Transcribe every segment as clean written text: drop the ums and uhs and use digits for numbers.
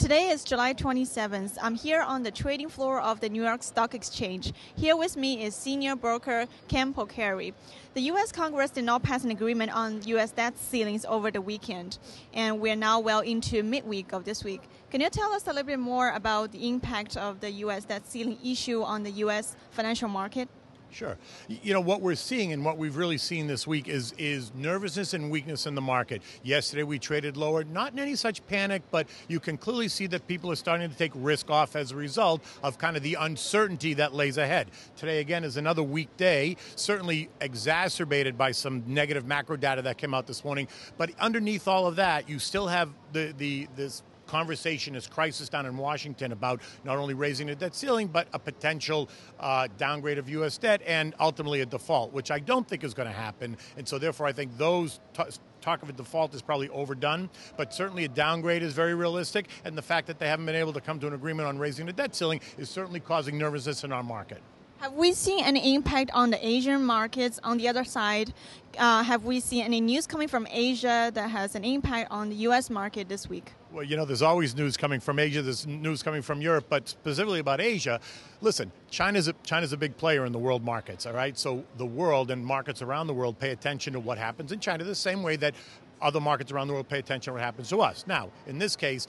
Today is July 27th. I'm here on the trading floor of the New York Stock Exchange. Here with me is senior broker Kenneth Polcari. The U.S. Congress did not pass an agreement on U.S. debt ceilings over the weekend, and we're now well into midweek of this week. Can you tell us a little bit more about the impact of the U.S. debt ceiling issue on the U.S. financial market? Sure. You know, what we're seeing and what we've really seen this week is nervousness and weakness in the market. Yesterday we traded lower, not in any such panic, but you can clearly see that people are starting to take risk off as a result of kind of the uncertainty that lays ahead. Today, again, is another weak day, certainly exacerbated by some negative macro data that came out this morning. But underneath all of that, you still have this conversation, this crisis down in Washington about not only raising the debt ceiling, but a potential downgrade of U.S. debt and ultimately a default, which I don't think is going to happen. And so therefore, I think talk of a default is probably overdone, but certainly a downgrade is very realistic. And the fact that they haven't been able to come to an agreement on raising the debt ceiling is certainly causing nervousness in our market. Have we seen any impact on the Asian markets? On the other side, have we seen any news coming from Asia that has an impact on the U.S. market this week? Well, you know, there's always news coming from Asia, there's news coming from Europe, but specifically about Asia, listen, China's a big player in the world markets, all right? So the world and markets around the world pay attention to what happens in China the same way that other markets around the world pay attention to what happens to us. Now, in this case,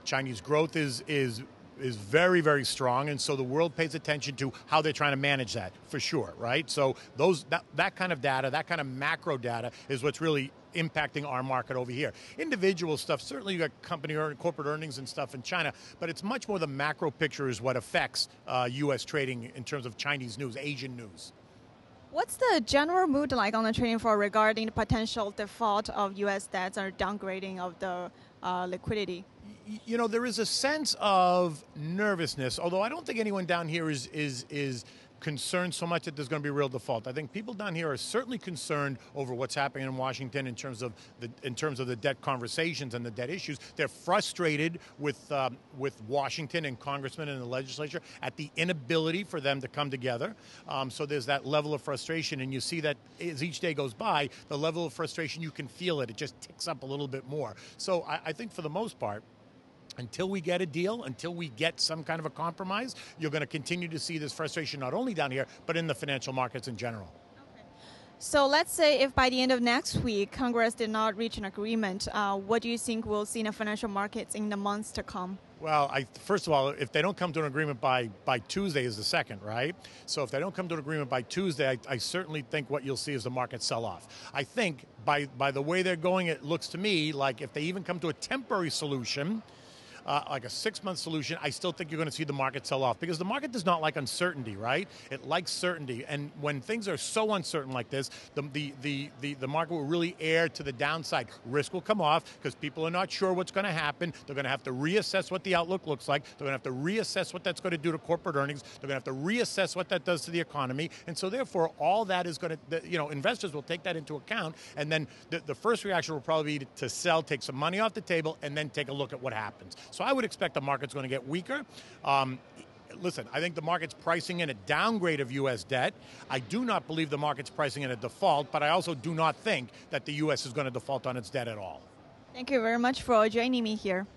Chinese growth is very, very strong, and so the world pays attention to how they're trying to manage that, for sure, right? So that kind of data, that kind of macro data is what's really impacting our market over here. Individual stuff, certainly you got corporate earnings and stuff in China, but it's much more the macro picture is what affects U.S. trading in terms of Chinese news, Asian news. What's the general mood like on the trading floor regarding the potential default of U.S. debts or downgrading of the liquidity? You know, there is a sense of nervousness, although I don't think anyone down here is concerned so much that there's going to be a real default. I think people down here are certainly concerned over what's happening in Washington in terms of the debt conversations and the debt issues. They're frustrated with Washington and congressmen and the legislature at the inability for them to come together. So there's that level of frustration, and you see that as each day goes by, the level of frustration, you can feel it. It just ticks up a little bit more. So I think for the most part, until we get a deal, until we get some kind of a compromise, you're going to continue to see this frustration not only down here, but in the financial markets in general. Okay. So let's say if by the end of next week, Congress did not reach an agreement, what do you think we'll see in the financial markets in the months to come? Well, first of all, if they don't come to an agreement by Tuesday is the second, right? So if they don't come to an agreement by Tuesday, I certainly think what you'll see is the market sell off. I think by the way they're going, it looks to me like if they even come to a temporary solution, like a 6-month solution, I still think you're going to see the market sell off because the market does not like uncertainty, right? It likes certainty, and when things are so uncertain like this, the market will really err to the downside. Risk will come off because people are not sure what's going to happen. They're going to have to reassess what the outlook looks like. They're going to have to reassess what that's going to do to corporate earnings. They're going to have to reassess what that does to the economy, and so therefore all that is going to, investors will take that into account, and then the first reaction will probably be to sell, take some money off the table, and then take a look at what happens. So I would expect the market's going to get weaker. Listen, I think the market's pricing in a downgrade of U.S. debt. I do not believe the market's pricing in a default, but I also do not think that the U.S. is going to default on its debt at all. Thank you very much for joining me here.